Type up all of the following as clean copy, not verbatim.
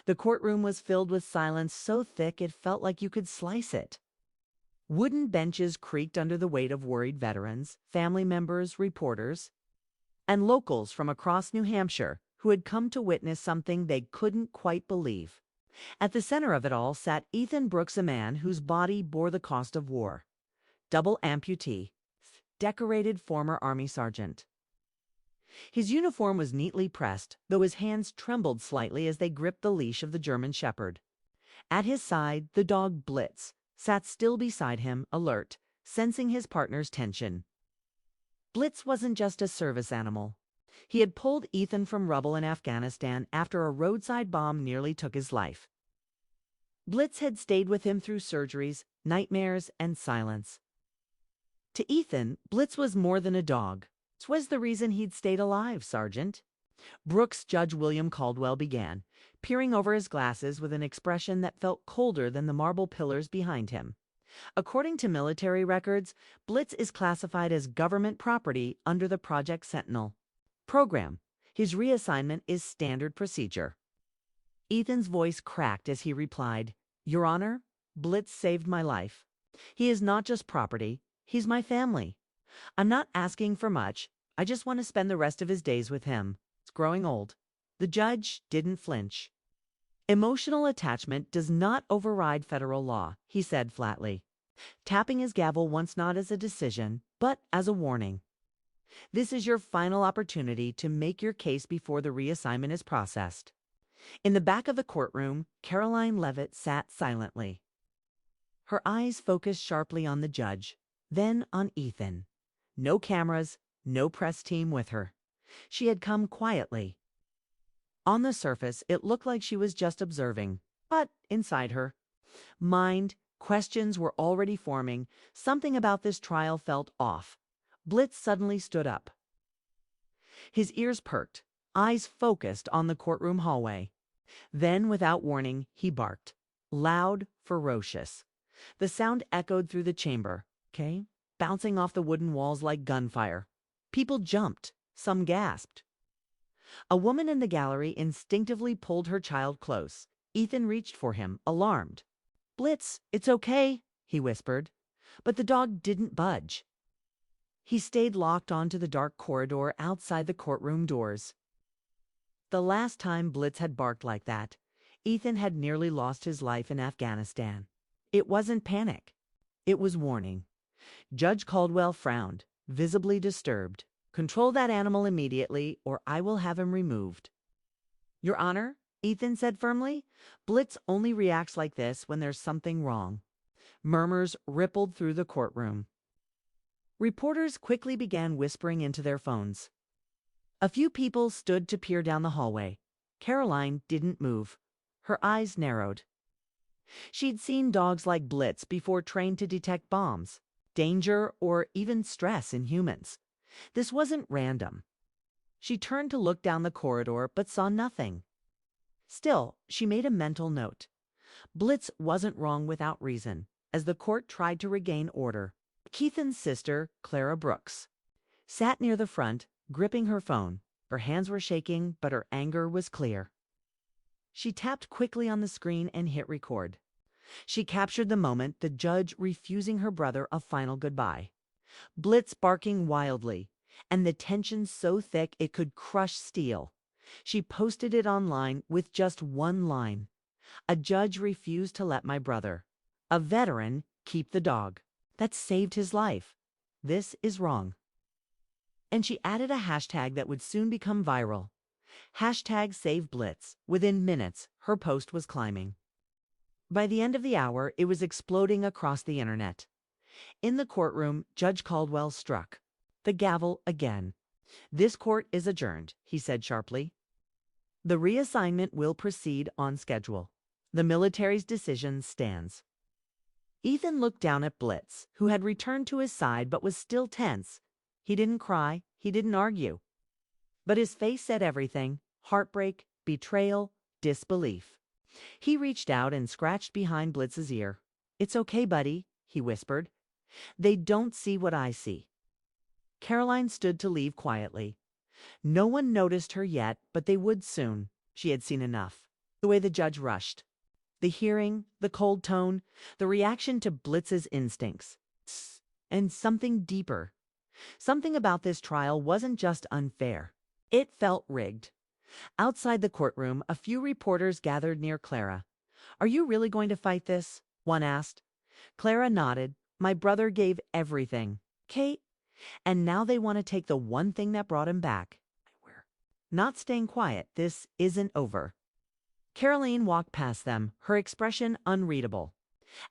The courtroom was filled with silence so thick it felt like you could slice it. Wooden benches creaked under the weight of worried veterans, family members, reporters, and locals from across New Hampshire who had come to witness something they couldn't quite believe. At the center of it all sat Ethan Brooks, a man whose body bore the cost of war. Double amputee, decorated former Army sergeant. His uniform was neatly pressed, though his hands trembled slightly as they gripped the leash of the German Shepherd. At his side, the dog Blitz sat still beside him, alert, sensing his partner's tension. Blitz wasn't just a service animal. He had pulled Ethan from rubble in Afghanistan after a roadside bomb nearly took his life. Blitz had stayed with him through surgeries, nightmares, and silence. To Ethan, Blitz was more than a dog. It was the reason he'd stayed alive, Sergeant. Brooks Judge William Caldwell began, peering over his glasses with an expression that felt colder than the marble pillars behind him. According to military records, Blitz is classified as government property under the Project Sentinel program. His reassignment is standard procedure. Ethan's voice cracked as he replied, "Your Honor, Blitz saved my life. He is not just property, he's my family. I'm not asking for much. I just want to spend the rest of his days with him. It's growing old." The judge didn't flinch. "Emotional attachment does not override federal law," he said flatly, tapping his gavel once not as a decision, but as a warning. "This is your final opportunity to make your case before the reassignment is processed." In the back of the courtroom, Caroline Leavitt sat silently. Her eyes focused sharply on the judge, then on Ethan. No cameras, no press team with her. She had come quietly. On the surface, it looked like she was just observing, but inside her mind, questions were already forming. Something about this trial felt off. Blitz suddenly stood up. His ears perked, eyes focused on the courtroom hallway. Then, without warning, he barked. Loud, ferocious. The sound echoed through the chamber, bouncing off the wooden walls like gunfire. People jumped. Some gasped. A woman in the gallery instinctively pulled her child close. Ethan reached for him, alarmed. "Blitz, it's okay," he whispered. But the dog didn't budge. He stayed locked onto the dark corridor outside the courtroom doors. The last time Blitz had barked like that, Ethan had nearly lost his life in Afghanistan. It wasn't panic. It was warning. Judge Caldwell frowned, visibly disturbed. "Control that animal immediately, or I will have him removed." "Your Honor," Ethan said firmly, "Blitz only reacts like this when there's something wrong." Murmurs rippled through the courtroom. Reporters quickly began whispering into their phones. A few people stood to peer down the hallway. Caroline didn't move. Her eyes narrowed. She'd seen dogs like Blitz before, trained to detect bombs, danger, or even stress in humans. This wasn't random. She turned to look down the corridor, but saw nothing. Still, she made a mental note. Blitz wasn't wrong without reason, as the court tried to regain order. Keithan's sister, Clara Brooks, sat near the front, gripping her phone. Her hands were shaking, but her anger was clear. She tapped quickly on the screen and hit record. She captured the moment, the judge refusing her brother a final goodbye. Blitz barking wildly, and the tension so thick it could crush steel. She posted it online with just one line. "A judge refused to let my brother, a veteran, keep the dog that saved his life. This is wrong." And she added a hashtag that would soon become viral. #SaveBlitz. Within minutes, her post was climbing. By the end of the hour, it was exploding across the internet. In the courtroom, Judge Caldwell struck the gavel again. "This court is adjourned," he said sharply. "The reassignment will proceed on schedule. The military's decision stands." Ethan looked down at Blitz, who had returned to his side but was still tense. He didn't cry, he didn't argue. But his face said everything: heartbreak, betrayal, disbelief. He reached out and scratched behind Blitz's ear. "It's okay, buddy," he whispered. "They don't see what I see." Caroline stood to leave quietly. No one noticed her yet, but they would soon. She had seen enough. The way the judge rushed. The hearing, the cold tone, the reaction to Blitz's instincts. And something deeper. Something about this trial wasn't just unfair. It felt rigged. Outside the courtroom, a few reporters gathered near Clara. "Are you really going to fight this?" one asked. Clara nodded. "My brother gave everything. Kate, and now they want to take the one thing that brought him back. We're not staying quiet. This isn't over." Caroline walked past them, her expression unreadable.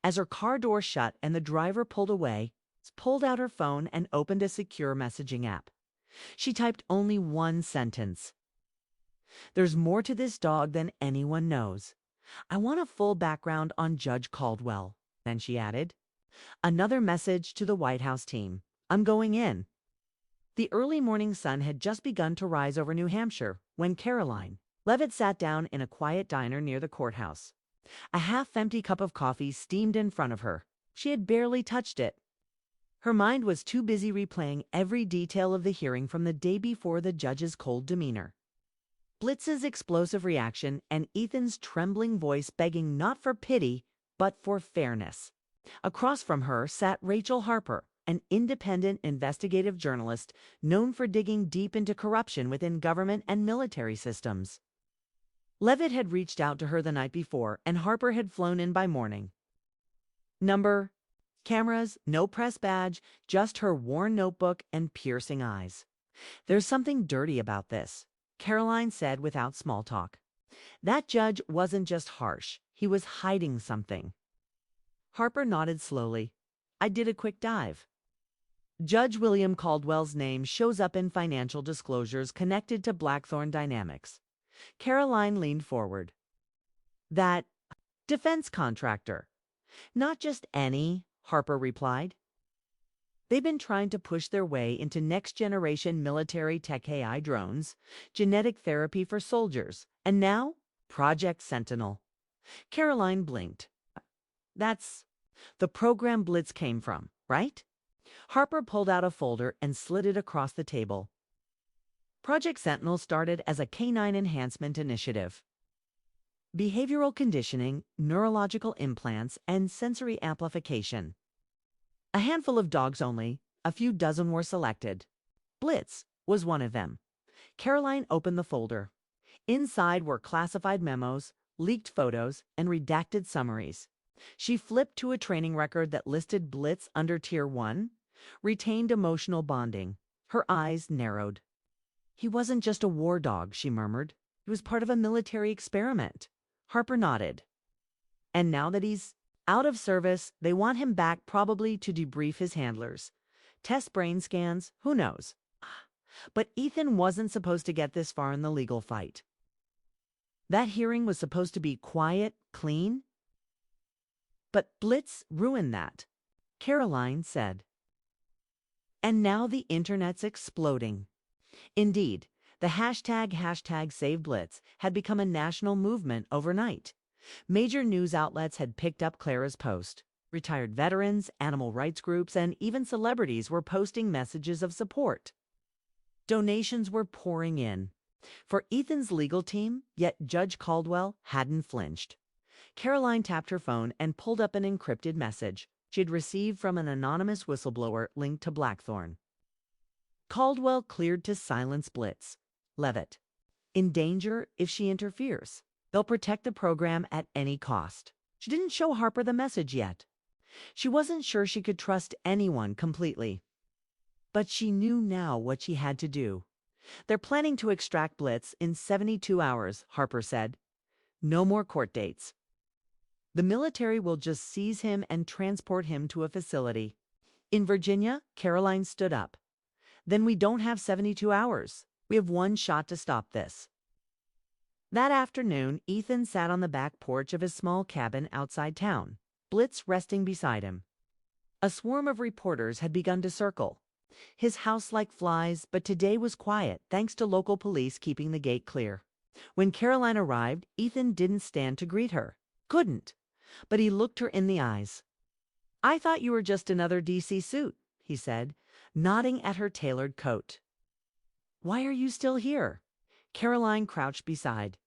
As her car door shut and the driver pulled away, she pulled out her phone and opened a secure messaging app. She typed only one sentence. "There's more to this dog than anyone knows. I want a full background on Judge Caldwell." Then she added, "Another message to the White House team. I'm going in." The early morning sun had just begun to rise over New Hampshire when Caroline Leavitt sat down in a quiet diner near the courthouse. A half-empty cup of coffee steamed in front of her. She had barely touched it. Her mind was too busy replaying every detail of the hearing from the day before, the judge's cold demeanor, Blitz's explosive reaction, and Ethan's trembling voice begging not for pity, but for fairness. Across from her sat Rachel Harper, an independent investigative journalist known for digging deep into corruption within government and military systems. Leavitt had reached out to her the night before, and Harper had flown in by morning. Number, cameras, no press badge, just her worn notebook and piercing eyes. "There's something dirty about this," Caroline said without small talk. "That judge wasn't just harsh, he was hiding something." Harper nodded slowly. "I did a quick dive. Judge William Caldwell's name shows up in financial disclosures connected to Blackthorn Dynamics." Caroline leaned forward. "That defense contractor." "Not just any," Harper replied. "They've been trying to push their way into next-generation military tech AI drones, genetic therapy for soldiers, and now Project Sentinel." Caroline blinked. "That's the program Blitz came from, right?" Harper pulled out a folder and slid it across the table. Project Sentinel started as a canine enhancement initiative. Behavioral conditioning, neurological implants, and sensory amplification. A handful of dogs only, a few dozen were selected. Blitz was one of them. Caroline opened the folder. Inside were classified memos, leaked photos, and redacted summaries. She flipped to a training record that listed Blitz under Tier 1, retained emotional bonding. Her eyes narrowed. "He wasn't just a war dog," she murmured. "He was part of a military experiment." Harper nodded. "And now that he's out of service, they want him back, probably to debrief his handlers. Test brain scans, who knows? But Ethan wasn't supposed to get this far in the legal fight. That hearing was supposed to be quiet, clean. But Blitz ruined that," Caroline said. "And now the internet's exploding." Indeed, the hashtag #SaveBlitz had become a national movement overnight. Major news outlets had picked up Clara's post. Retired veterans, animal rights groups, and even celebrities were posting messages of support. Donations were pouring in for Ethan's legal team, yet Judge Caldwell hadn't flinched. Caroline tapped her phone and pulled up an encrypted message she had received from an anonymous whistleblower linked to Blackthorn. "Caldwell cleared to silence Blitz. Leavitt. In danger if she interferes. They'll protect the program at any cost." She didn't show Harper the message yet. She wasn't sure she could trust anyone completely. But she knew now what she had to do. "They're planning to extract Blitz in 72 hours, Harper said. "No more court dates. The military will just seize him and transport him to a facility." In Virginia, Caroline stood up. "Then we don't have 72 hours. We have one shot to stop this." That afternoon, Ethan sat on the back porch of his small cabin outside town, Blitz resting beside him. A swarm of reporters had begun to circle. His house like flies, but today was quiet thanks to local police keeping the gate clear. When Caroline arrived, Ethan didn't stand to greet her. Couldn't. But he looked her in the eyes. "I thought you were just another DC suit," he said, nodding at her tailored coat. "Why are you still here?" Caroline crouched beside.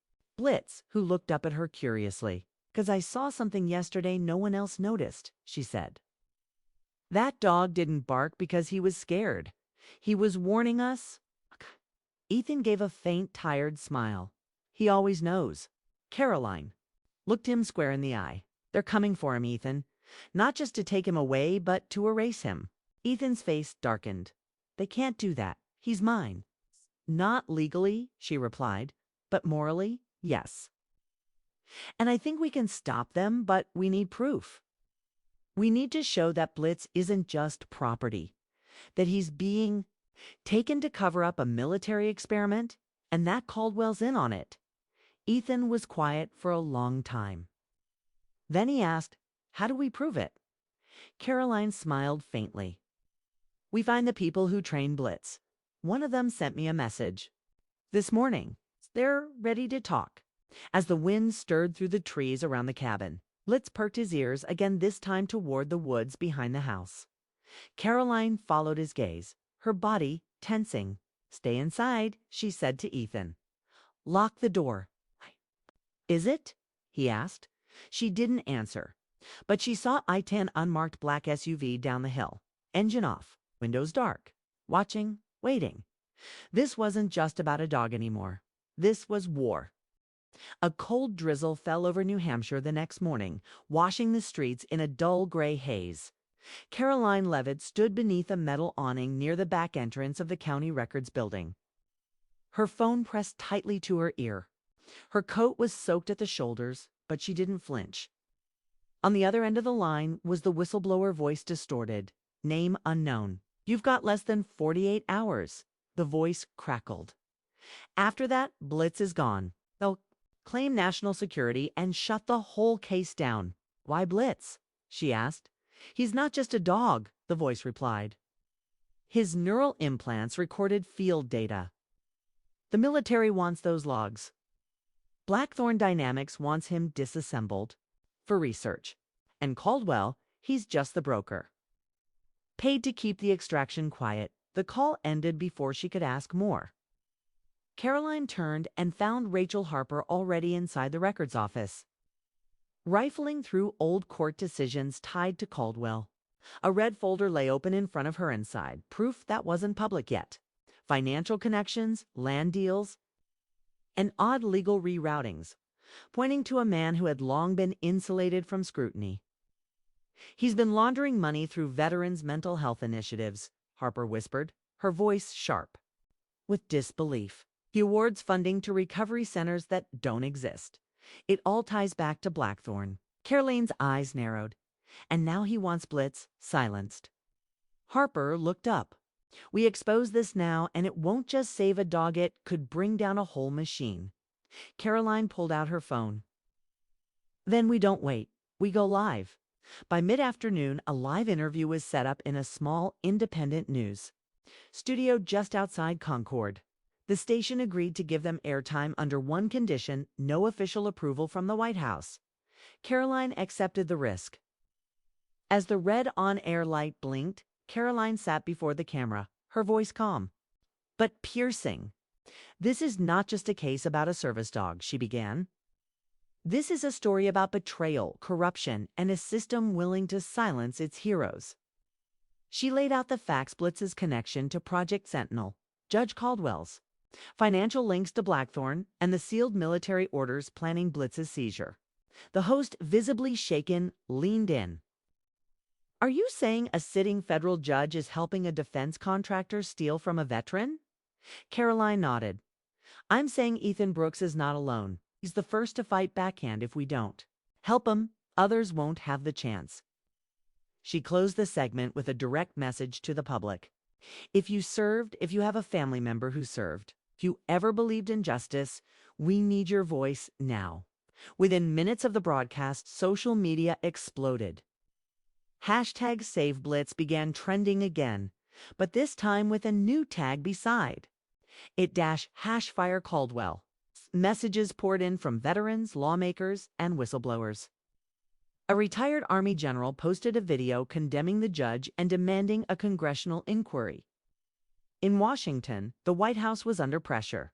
Blitz, who looked up at her curiously. "'Cause I saw something yesterday no one else noticed," she said. "That dog didn't bark because he was scared. He was warning us." Ethan gave a faint, tired smile. "He always knows." Caroline looked him square in the eye. "They're coming for him, Ethan. Not just to take him away, but to erase him." Ethan's face darkened. "They can't do that. He's mine." "Not legally," she replied, "but morally, yes. And I think we can stop them, but we need proof. We need to show that Blitz isn't just property, that he's being taken to cover up a military experiment, and that Caldwell's in on it." Ethan was quiet for a long time. Then he asked, "How do we prove it?" Caroline smiled faintly. "We find the people who train Blitz. One of them sent me a message this morning. They're ready to talk." As the wind stirred through the trees around the cabin, Blitz perked his ears again, this time toward the woods behind the house. Caroline followed his gaze, her body tensing. "Stay inside," she said to Ethan. "Lock the door." "Is it?" he asked. She didn't answer, but she saw I-10 unmarked black SUV down the hill, engine off, windows dark, watching, waiting. This wasn't just about a dog anymore. This was war. A cold drizzle fell over New Hampshire the next morning, washing the streets in a dull gray haze. Caroline Leavitt stood beneath a metal awning near the back entrance of the county records building. Her phone pressed tightly to her ear. Her coat was soaked at the shoulders, but she didn't flinch. On the other end of the line was the whistleblower voice, distorted. "Name unknown. You've got less than 48 hours. The voice crackled. "After that, Blitz is gone. They'll claim national security and shut the whole case down." "Why Blitz?" she asked. "He's not just a dog," the voice replied. "His neural implants recorded field data. The military wants those logs. Blackthorn Dynamics wants him disassembled for research. And Caldwell, he's just the broker. Paid to keep the extraction quiet." The call ended before she could ask more. Caroline turned and found Rachel Harper already inside the records office, rifling through old court decisions tied to Caldwell. A red folder lay open in front of her inside, proof that wasn't public yet. Financial connections, land deals, and odd legal reroutings, pointing to a man who had long been insulated from scrutiny. "He's been laundering money through veterans' mental health initiatives," Harper whispered, her voice sharp with disbelief. "He awards funding to recovery centers that don't exist. It all ties back to Blackthorn." Caroline's eyes narrowed. "And now he wants Blitz silenced." Harper looked up. "We expose this now, and it won't just save a dog, it could bring down a whole machine." Caroline pulled out her phone. "Then we don't wait. We go live." By mid-afternoon, a live interview was set up in a small, independent news studio just outside Concord. The station agreed to give them airtime under one condition: no official approval from the White House. Caroline accepted the risk. As the red on-air light blinked, Caroline sat before the camera, her voice calm, but piercing. "This is not just a case about a service dog," she began. "This is a story about betrayal, corruption, and a system willing to silence its heroes." She laid out the facts: Blitz's connection to Project Sentinel, Judge Caldwell's, financial links to Blackthorn, and the sealed military orders planning Blitz's seizure. The host, visibly shaken, leaned in. "Are you saying a sitting federal judge is helping a defense contractor steal from a veteran?" Caroline nodded. "I'm saying Ethan Brooks is not alone. He's the first to fight backhand if we don't help him. Others won't have the chance." She closed the segment with a direct message to the public. If you have a family member who served, if you ever believed in justice, we need your voice now. Within minutes of the broadcast, social media exploded. Hashtag #SaveBlitz began trending again, but this time with a new tag beside. It #FireCaldwell. Messages poured in from veterans, lawmakers, and whistleblowers. A retired Army general posted a video condemning the judge and demanding a congressional inquiry. In Washington, the White House was under pressure.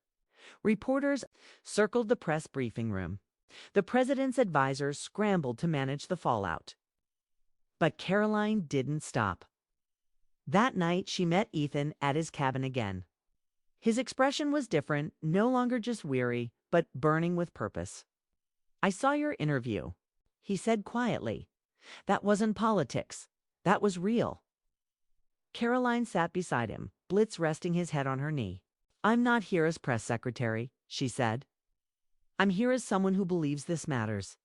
Reporters circled the press briefing room. The president's advisors scrambled to manage the fallout. But Caroline didn't stop. That night, she met Ethan at his cabin again. His expression was different, no longer just weary, but burning with purpose. "I saw your interview," he said quietly. "That wasn't politics. That was real." Caroline sat beside him, Blitz resting his head on her knee. "I'm not here as press secretary," she said. "I'm here as someone who believes this matters."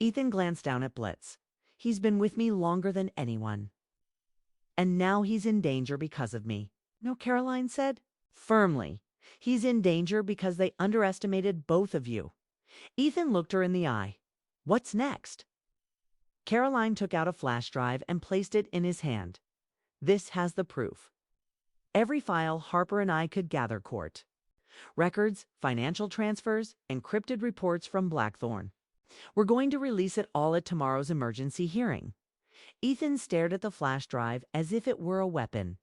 Ethan glanced down at Blitz. "He's been with me longer than anyone. And now he's in danger because of me." "No," Caroline said firmly. "He's in danger because they underestimated both of you." Ethan looked her in the eye. "What's next?" Caroline took out a flash drive and placed it in his hand. "This has the proof. Every file Harper and I could gather, court. Records, financial transfers, encrypted reports from Blackthorn. We're going to release it all at tomorrow's emergency hearing." Ethan stared at the flash drive as if it were a weapon.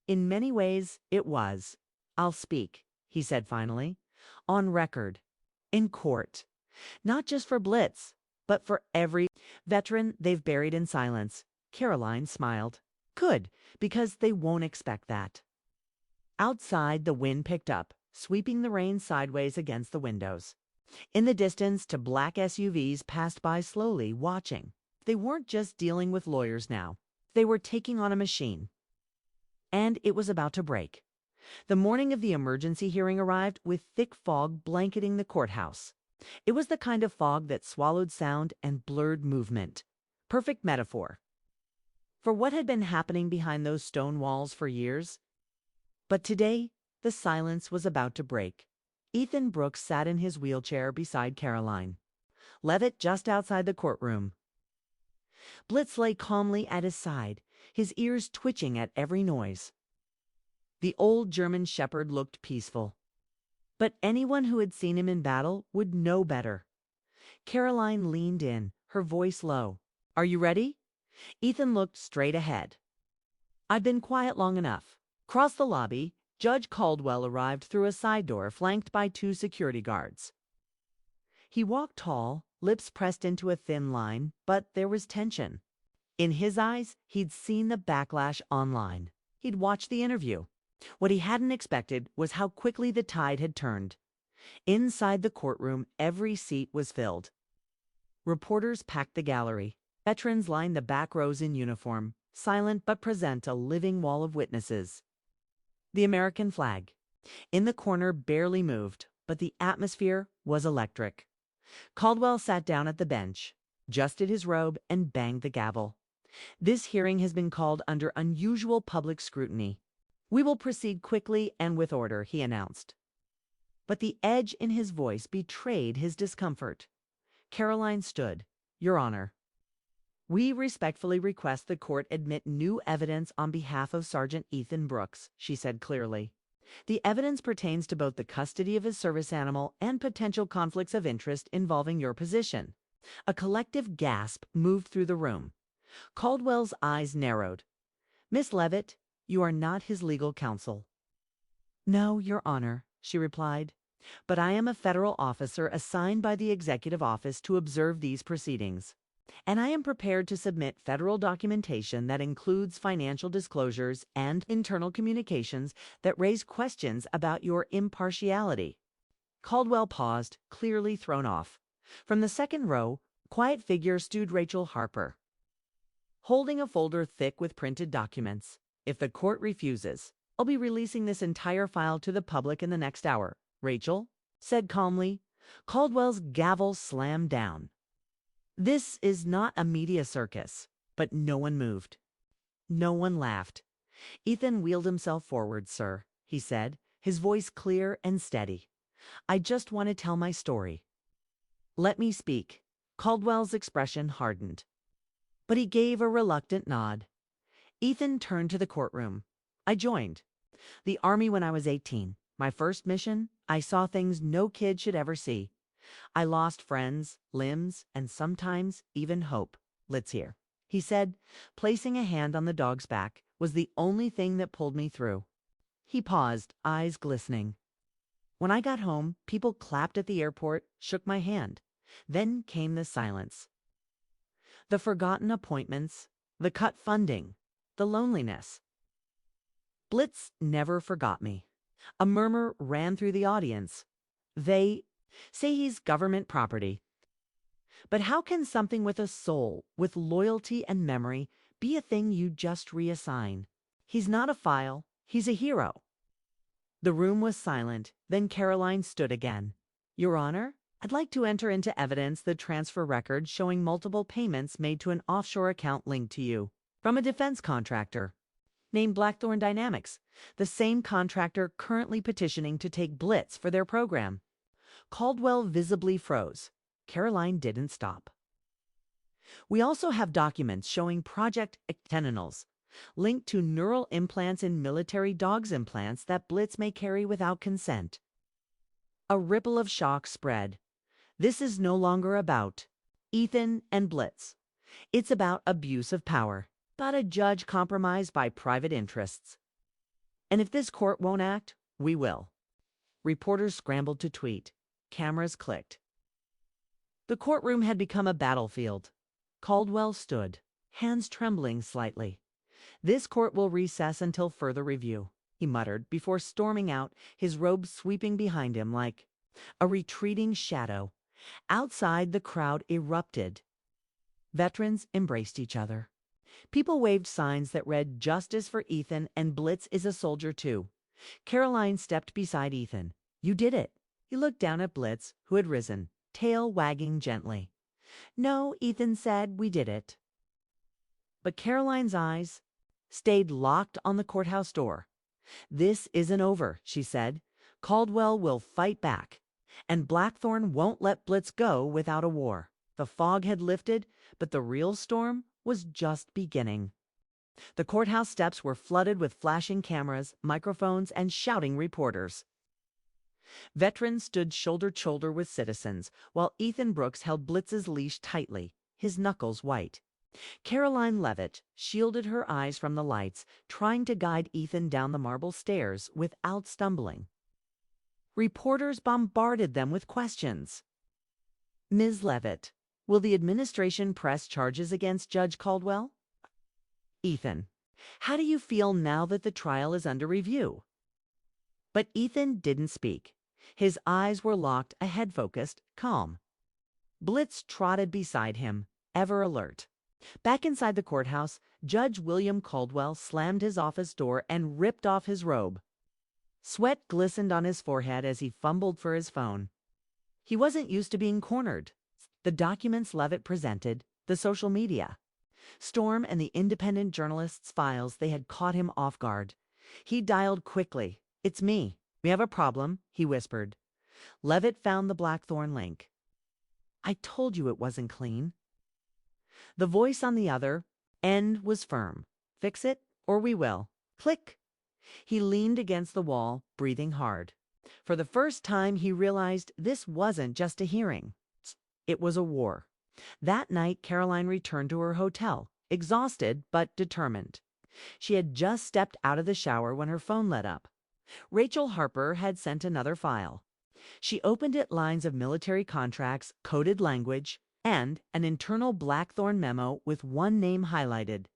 "In many ways, it was. I'll speak," he said finally. "On record. In court. Not just for Blitz, but for every veteran they've buried in silence." Caroline smiled. "Good, because they won't expect that." Outside, the wind picked up, sweeping the rain sideways against the windows. In the distance, two black SUVs passed by slowly, watching. They weren't just dealing with lawyers now. They were taking on a machine. And it was about to break. The morning of the emergency hearing arrived with thick fog blanketing the courthouse. It was the kind of fog that swallowed sound and blurred movement. Perfect metaphor for what had been happening behind those stone walls for years. But today, the silence was about to break. Ethan Brooks sat in his wheelchair beside Caroline. Leavitt just outside the courtroom. Blitz lay calmly at his side, his ears twitching at every noise. The old German shepherd looked peaceful. But anyone who had seen him in battle would know better. Caroline leaned in, her voice low. "Are you ready?" Ethan looked straight ahead. "I've been quiet long enough." Across the lobby, Judge Caldwell arrived through a side door flanked by two security guards. He walked tall, lips pressed into a thin line, but there was tension. In his eyes, he'd seen the backlash online. He'd watched the interview. What he hadn't expected was how quickly the tide had turned. Inside the courtroom, every seat was filled. Reporters packed the gallery. Veterans lined the back rows in uniform, silent but present, a living wall of witnesses. The American flag, in the corner, barely moved, but the atmosphere was electric. Caldwell sat down at the bench, adjusted his robe, and banged the gavel. "This hearing has been called under unusual public scrutiny. We will proceed quickly and with order," he announced. But the edge in his voice betrayed his discomfort. Caroline stood. "Your Honor, we respectfully request the court admit new evidence on behalf of Sergeant Ethan Brooks," she said clearly. "The evidence pertains to both the custody of his service animal and potential conflicts of interest involving your position." A collective gasp moved through the room. Caldwell's eyes narrowed. "Miss Leavitt, you are not his legal counsel." "No, Your Honor," she replied. "But I am a federal officer assigned by the executive office to observe these proceedings. And I am prepared to submit federal documentation that includes financial disclosures and internal communications that raise questions about your impartiality." Caldwell paused, clearly thrown off. From the second row, a quiet figure stood Rachel Harper, holding a folder thick with printed documents. "If the court refuses, I'll be releasing this entire file to the public in the next hour," Rachel said calmly. Caldwell's gavel slammed down. This is not a media circus. But no one moved. No one laughed. Ethan wheeled himself forward. "Sir," he said, his voice clear and steady. "I just want to tell my story. Let me speak." Caldwell's expression hardened, but he gave a reluctant nod. Ethan turned to the courtroom. "I joined the Army when I was 18. My first mission, I saw things no kid should ever see. I lost friends, limbs, and sometimes even hope." "Let's hear," he said, placing a hand on the dog's back. "Was the only thing that pulled me through." He paused, eyes glistening. When I got home, people clapped at the airport, shook my hand. Then came the silence. The forgotten appointments, the cut funding, the loneliness. Blitz never forgot me. A murmur ran through the audience. They say he's government property. But how can something with a soul, with loyalty and memory, be a thing you just reassign? He's not a file, he's a hero. The room was silent, then Caroline stood again. Your Honor, I'd like to enter into evidence the transfer record showing multiple payments made to an offshore account linked to you from a defense contractor named Blackthorn Dynamics, the same contractor currently petitioning to take Blitz for their program. Caldwell visibly froze. Caroline didn't stop. We also have documents showing Project Extenonals, linked to neural implants in military dogs' implants that Blitz may carry without consent. A ripple of shock spread. This is no longer about Ethan and Blitz. It's about abuse of power, about a judge compromised by private interests. And if this court won't act, we will. Reporters scrambled to tweet. Cameras clicked. The courtroom had become a battlefield. Caldwell stood, hands trembling slightly. This court will recess until further review, he muttered before storming out, his robe sweeping behind him like a retreating shadow. Outside, the crowd erupted. Veterans embraced each other. People waved signs that read "Justice for Ethan" and "Blitz is a soldier too." Caroline stepped beside Ethan. You did it. He looked down at Blitz, who had risen, tail wagging gently. No, Ethan said, we did it. But Caroline's eyes stayed locked on the courthouse door. This isn't over, she said. Caldwell will fight back. And Blackthorn won't let Blitz go without a war. The fog had lifted, but the real storm was just beginning. The courthouse steps were flooded with flashing cameras, microphones, and shouting reporters. Veterans stood shoulder to shoulder with citizens, while Ethan Brooks held Blitz's leash tightly, his knuckles white. Caroline Leavitt shielded her eyes from the lights, trying to guide Ethan down the marble stairs without stumbling. Reporters bombarded them with questions. Ms. Leavitt, will the administration press charges against Judge Caldwell? Ethan, how do you feel now that the trial is under review? But Ethan didn't speak. His eyes were locked, ahead-focused, calm. Blitz trotted beside him, ever alert. Back inside the courthouse, Judge William Caldwell slammed his office door and ripped off his robe. Sweat glistened on his forehead as he fumbled for his phone. He wasn't used to being cornered. The documents Leavitt presented, the social media. Storm and the independent journalists' files, they had caught him off guard. He dialed quickly. It's me. We have a problem, he whispered. Leavitt found the Blackthorn link. I told you it wasn't clean. The voice on the other end was firm. Fix it, or we will. Click. He leaned against the wall, breathing hard. For the first time, he realized this wasn't just a hearing. It was a war. That night, Caroline returned to her hotel, exhausted but determined. She had just stepped out of the shower when her phone lit up. Rachel Harper had sent another file. She opened it, lines of military contracts, coded language, and an internal Blackthorn memo with one name highlighted.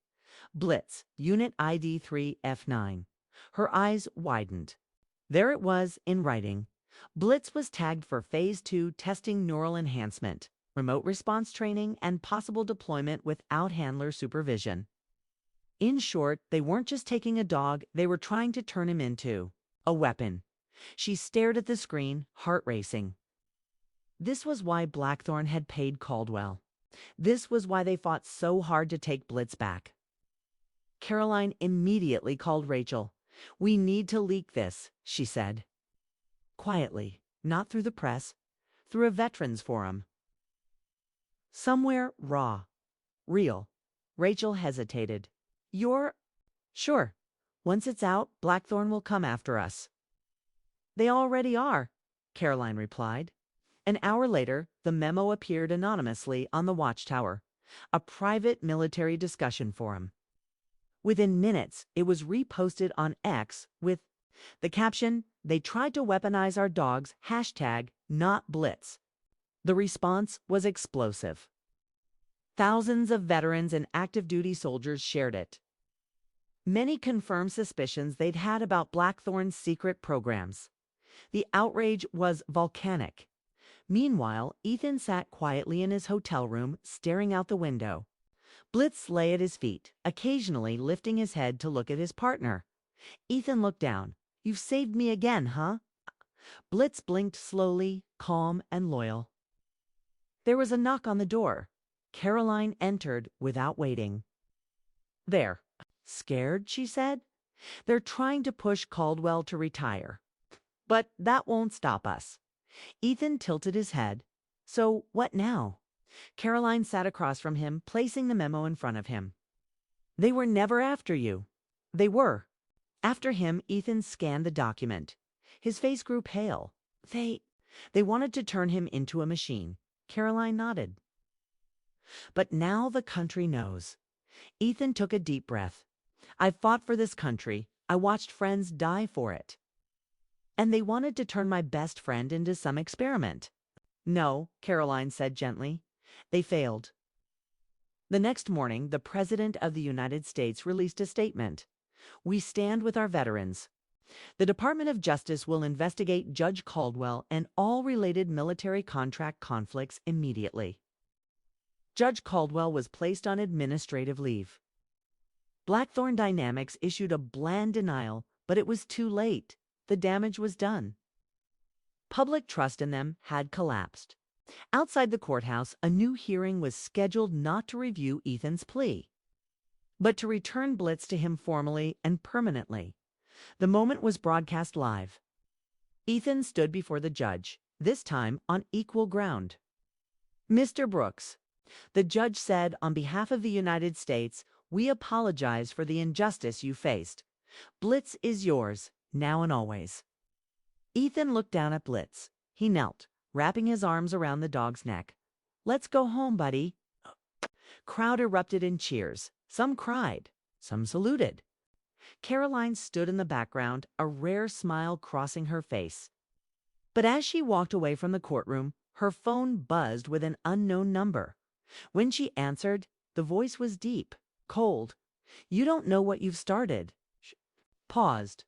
Blitz, Unit ID 3F9. Her eyes widened. There it was in writing. Blitz was tagged for Phase 2 testing neural enhancement, remote response training, and possible deployment without handler supervision. In short, they weren't just taking a dog, they were trying to turn him into a weapon. She stared at the screen, heart racing. This was why Blackthorn had paid Caldwell. This was why they fought so hard to take Blitz back. Caroline immediately called Rachel. We need to leak this, she said. Quietly, not through the press, through a veterans forum. Somewhere raw, real. Rachel hesitated. You're... Sure. Once it's out, Blackthorn will come after us. They already are, Caroline replied. An hour later, the memo appeared anonymously on the Watchtower, a private military discussion forum. Within minutes, it was reposted on X with The caption, "They tried to weaponize our dogs, #not Blitz." The response was explosive. Thousands of veterans and active duty soldiers shared it. Many confirmed suspicions they'd had about Blackthorn's secret programs. The outrage was volcanic. Meanwhile, Ethan sat quietly in his hotel room, staring out the window. Blitz lay at his feet, occasionally lifting his head to look at his partner. Ethan looked down. "You've saved me again, huh?" Blitz blinked slowly, calm and loyal. There was a knock on the door. Caroline entered without waiting. "There." "Scared?" she said. "They're trying to push Caldwell to retire. But that won't stop us." Ethan tilted his head. "So what now?" Caroline sat across from him, placing the memo in front of him. "They were never after you." "They were." After him, Ethan scanned the document. His face grew pale. They wanted to turn him into a machine." Caroline nodded. "But now the country knows." Ethan took a deep breath. "I've fought for this country. I watched friends die for it. And they wanted to turn my best friend into some experiment." "No," Caroline said gently. "They failed." The next morning, the President of the United States released a statement. "We stand with our veterans. The Department of Justice will investigate Judge Caldwell and all related military contract conflicts immediately." Judge Caldwell was placed on administrative leave. Blackthorn Dynamics issued a bland denial, but it was too late. The damage was done. Public trust in them had collapsed. Outside the courthouse, a new hearing was scheduled not to review Ethan's plea, but to return Blitz to him formally and permanently. The moment was broadcast live. Ethan stood before the judge, this time on equal ground. "Mr. Brooks," the judge said, "on behalf of the United States, we apologize for the injustice you faced. Blitz is yours, now and always." Ethan looked down at Blitz. He knelt, wrapping his arms around the dog's neck. "Let's go home, buddy." Crowd erupted in cheers. Some cried. Some saluted. Caroline stood in the background, a rare smile crossing her face. But as she walked away from the courtroom, her phone buzzed with an unknown number. When she answered, the voice was deep, cold. "You don't know what you've started." She paused.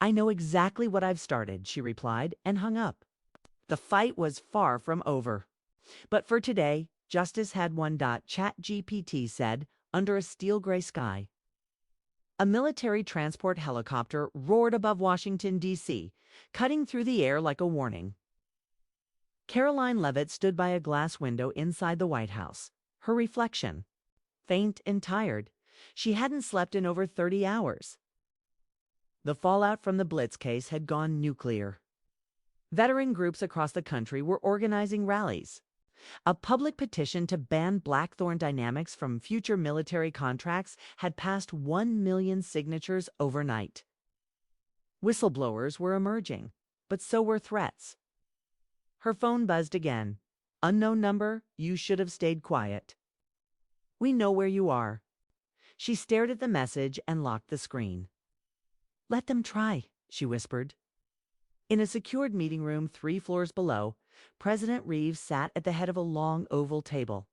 "I know exactly what I've started," she replied, and hung up. The fight was far from over. But for today, justice had won. ChatGPT said, under a steel gray sky. A military transport helicopter roared above Washington, D.C., cutting through the air like a warning. Caroline Leavitt stood by a glass window inside the White House, her reflection. Faint and tired, she hadn't slept in over 30 hours. The fallout from the Blitz case had gone nuclear. Veteran groups across the country were organizing rallies. A public petition to ban Blackthorn Dynamics from future military contracts had passed 1 million signatures overnight. Whistleblowers were emerging, but so were threats. Her phone buzzed again. "Unknown number, you should have stayed quiet." "We know where you are." She stared at the message and locked the screen. "Let them try," she whispered. In a secured meeting room 3 floors below, President Reeves sat at the head of a long oval table.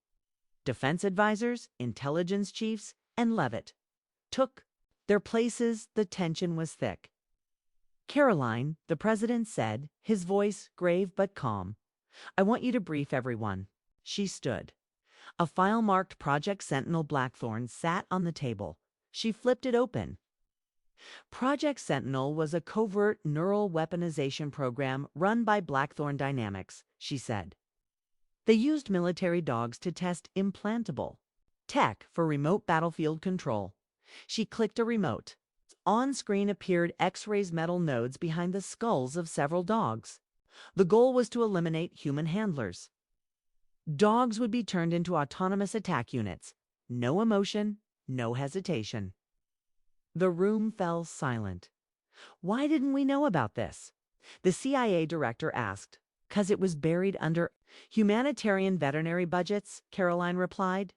Defense advisors, intelligence chiefs, and Leavitt took their places. The tension was thick. "Caroline," the president said, his voice grave but calm, "I want you to brief everyone." She stood. A file marked Project Sentinel Blackthorn sat on the table. She flipped it open. Project Sentinel was a covert neural weaponization program run by Blackthorn Dynamics, she said. They used military dogs to test implantable tech for remote battlefield control. She clicked a remote. On screen appeared X-rays metal nodes behind the skulls of several dogs. The goal was to eliminate human handlers. Dogs would be turned into autonomous attack units. No emotion, no hesitation. The room fell silent. "Why didn't we know about this?" the CIA director asked. "'Cause it was buried under humanitarian veterinary budgets," Caroline replied.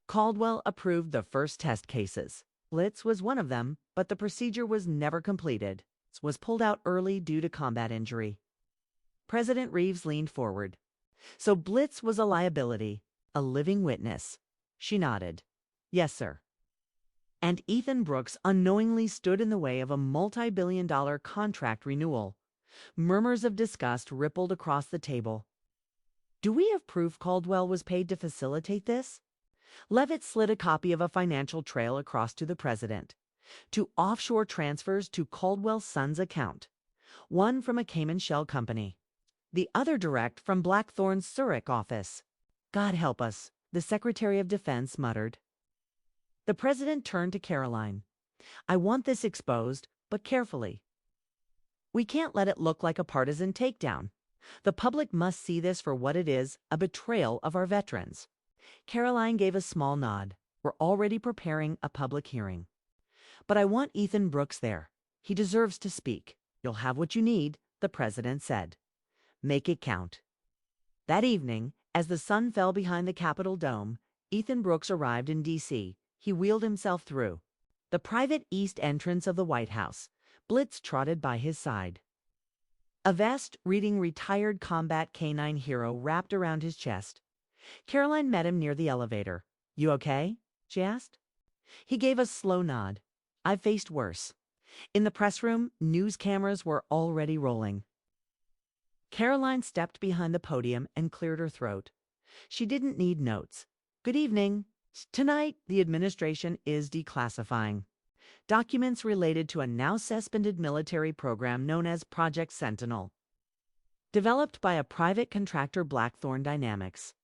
Caldwell approved the first test cases. Blitz was one of them, but the procedure was never completed. It was pulled out early due to combat injury. President Reeves leaned forward. So Blitz was a liability, a living witness. She nodded. Yes, sir. And Ethan Brooks unknowingly stood in the way of a multi-billion-dollar contract renewal. Murmurs of disgust rippled across the table. Do we have proof Caldwell was paid to facilitate this? Leavitt slid a copy of a financial trail across to the president. To offshore transfers to Caldwell's son's account. One from a Cayman shell company. The other direct from Blackthorn's Zurich office. God help us, the Secretary of Defense muttered. The president turned to Caroline. I want this exposed, but carefully. We can't let it look like a partisan takedown. The public must see this for what it is, a betrayal of our veterans. Caroline gave a small nod. We're already preparing a public hearing. But I want Ethan Brooks there. He deserves to speak. You'll have what you need, the president said. Make it count. That evening, as the sun fell behind the Capitol dome, Ethan Brooks arrived in D.C. He wheeled himself through. The private east entrance of the White House. Blitz trotted by his side. A vest reading Retired Combat Canine Hero wrapped around his chest. Caroline met him near the elevator. You okay? She asked. He gave a slow nod. I've faced worse. In the press room, news cameras were already rolling. Caroline stepped behind the podium and cleared her throat. She didn't need notes. Good evening. Tonight, the administration is declassifying documents related to a now-suspended military program known as Project Sentinel, developed by a private contractor Blackthorn Dynamics.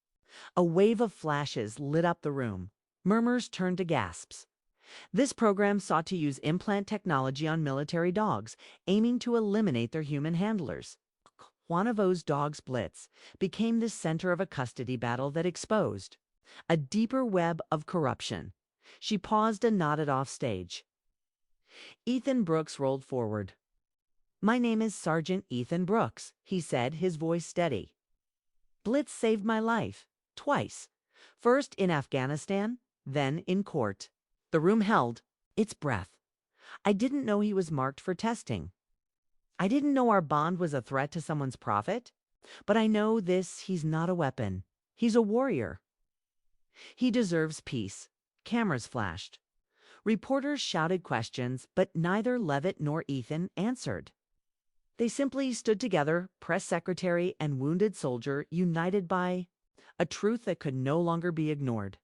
A wave of flashes lit up the room. Murmurs turned to gasps. This program sought to use implant technology on military dogs, aiming to eliminate their human handlers. Quantivo's dog's Blitz became the center of a custody battle that exposed a deeper web of corruption. She paused and nodded off stage. Ethan Brooks rolled forward. My name is Sergeant Ethan Brooks, he said, his voice steady. Blitz saved my life, twice. First in Afghanistan, then in court. The room held its breath. I didn't know he was marked for testing. I didn't know our bond was a threat to someone's profit. But I know this, he's not a weapon. He's a warrior. He deserves peace. Cameras flashed. Reporters shouted questions, but neither Leavitt nor Ethan answered. They simply stood together, press secretary and wounded soldier, united by a truth that could no longer be ignored.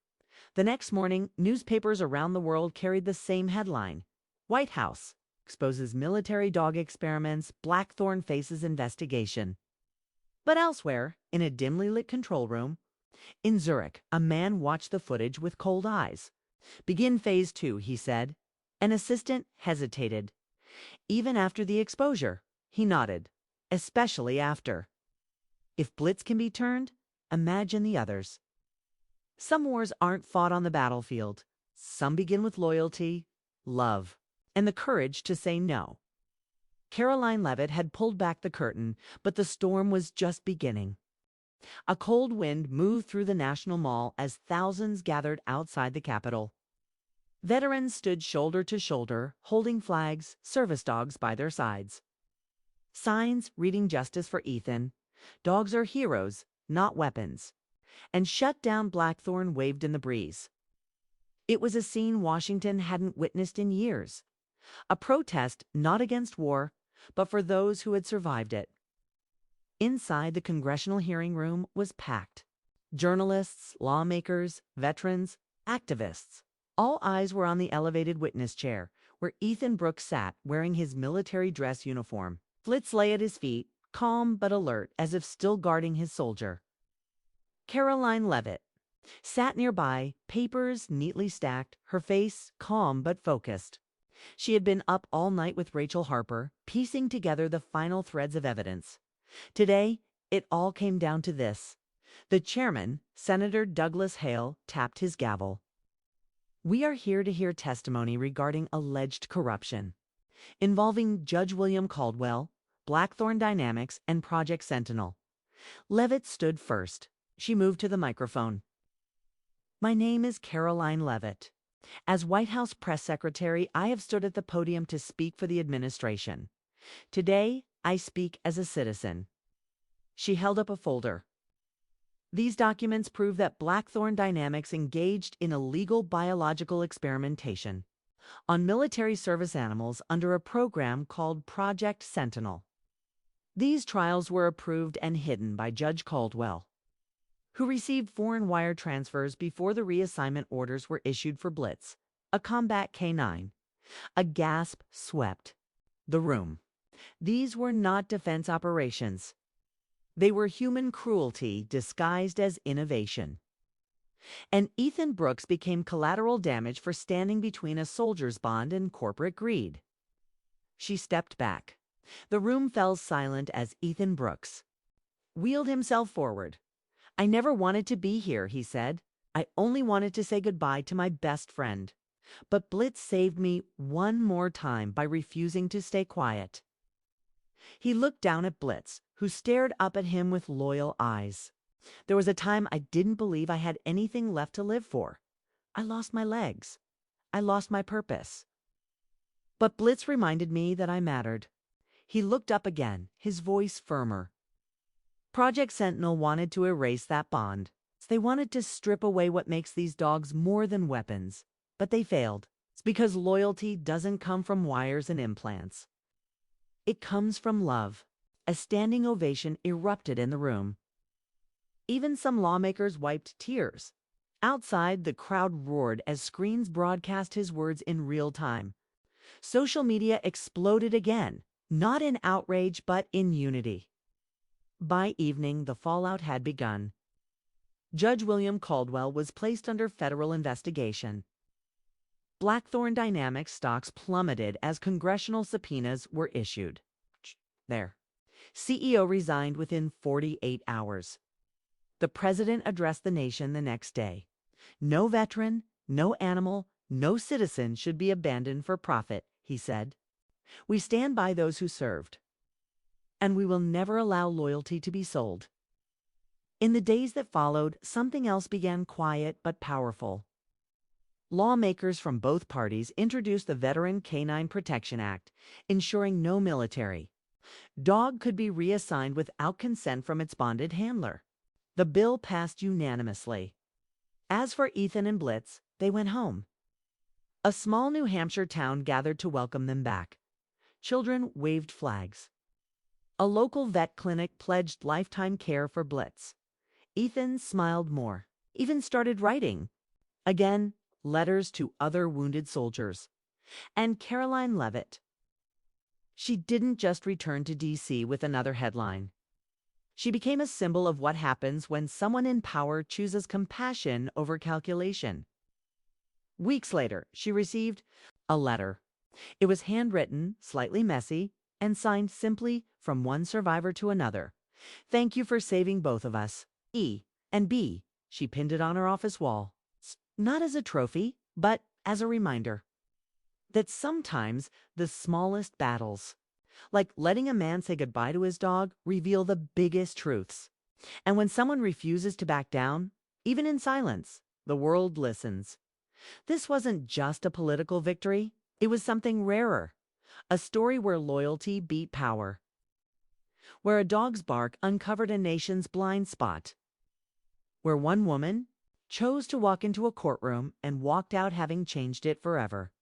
The next morning, newspapers around the world carried the same headline. White House exposes military dog experiments, Blackthorn faces investigation. But elsewhere, in a dimly lit control room, in Zurich, a man watched the footage with cold eyes. Begin phase 2, he said. An assistant hesitated. Even after the exposure, he nodded. Especially after. If Blitz can be turned, imagine the others. Some wars aren't fought on the battlefield. Some begin with loyalty, love, and the courage to say no. Caroline Leavitt had pulled back the curtain, but the storm was just beginning. A cold wind moved through the National Mall as thousands gathered outside the Capitol. Veterans stood shoulder to shoulder, holding flags, service dogs by their sides. Signs reading justice for Ethan. Dogs are heroes, not weapons. And shut down Blackthorn waved in the breeze. It was a scene Washington hadn't witnessed in years. A protest not against war, but for those who had survived it. Inside the congressional hearing room was packed. Journalists, lawmakers, veterans, activists. All eyes were on the elevated witness chair, where Ethan Brooks sat wearing his military dress uniform. Blitz lay at his feet, calm but alert, as if still guarding his soldier. Caroline Leavitt sat nearby, papers neatly stacked, her face calm but focused. She had been up all night with Rachel Harper, piecing together the final threads of evidence. Today, it all came down to this. The chairman, Senator Douglas Hale, tapped his gavel. We are here to hear testimony regarding alleged corruption involving Judge William Caldwell, Blackthorn Dynamics, and Project Sentinel. Leavitt stood first. She moved to the microphone. My name is Caroline Leavitt. As White House press secretary, I have stood at the podium to speak for the administration. Today, I speak as a citizen. She held up a folder. These documents prove that Blackthorn Dynamics engaged in illegal biological experimentation on military service animals under a program called Project Sentinel. These trials were approved and hidden by Judge Caldwell, who received foreign wire transfers before the reassignment orders were issued for Blitz, a combat canine. A gasp swept the room. These were not defense operations. They were human cruelty disguised as innovation. And Ethan Brooks became collateral damage for standing between a soldier's bond and corporate greed. She stepped back. The room fell silent as Ethan Brooks wheeled himself forward. "I never wanted to be here," he said. "I only wanted to say goodbye to my best friend. But Blitz saved me one more time by refusing to stay quiet." He looked down at Blitz, who stared up at him with loyal eyes. "There was a time I didn't believe I had anything left to live for. I lost my legs. I lost my purpose. But Blitz reminded me that I mattered." He looked up again, his voice firmer. Project Sentinel wanted to erase that bond. They wanted to strip away what makes these dogs more than weapons. But they failed. It's because loyalty doesn't come from wires and implants. It comes from love. A standing ovation erupted in the room. Even some lawmakers wiped tears. Outside, the crowd roared as screens broadcast his words in real time. Social media exploded again, not in outrage but in unity. By evening, the fallout had begun. Judge William Caldwell was placed under federal investigation. Blackthorn Dynamics stocks plummeted as congressional subpoenas were issued. There. CEO resigned within 48 hours. The president addressed the nation the next day. "No veteran, no animal, no citizen should be abandoned for profit," he said. "We stand by those who served. And we will never allow loyalty to be sold." In the days that followed, something else began, quiet but powerful. Lawmakers from both parties introduced the Veteran Canine Protection Act, ensuring no military dog could be reassigned without consent from its bonded handler. The bill passed unanimously. As for Ethan and Blitz, they went home. A small New Hampshire town gathered to welcome them back. Children waved flags. A local vet clinic pledged lifetime care for Blitz. Ethan smiled more, even started writing. Again, letters to other wounded soldiers. And Caroline Leavitt. She didn't just return to D.C. with another headline. She became a symbol of what happens when someone in power chooses compassion over calculation. Weeks later, she received a letter. It was handwritten, slightly messy, and signed simply from one survivor to another. "Thank you for saving both of us. E and B." She pinned it on her office wall. Not as a trophy, but as a reminder that sometimes the smallest battles, like letting a man say goodbye to his dog, reveal the biggest truths. And when someone refuses to back down, even in silence, the world listens. This wasn't just a political victory. It was something rarer. A story where loyalty beat power. Where a dog's bark uncovered a nation's blind spot. Where one woman chose to walk into a courtroom and walked out having changed it forever.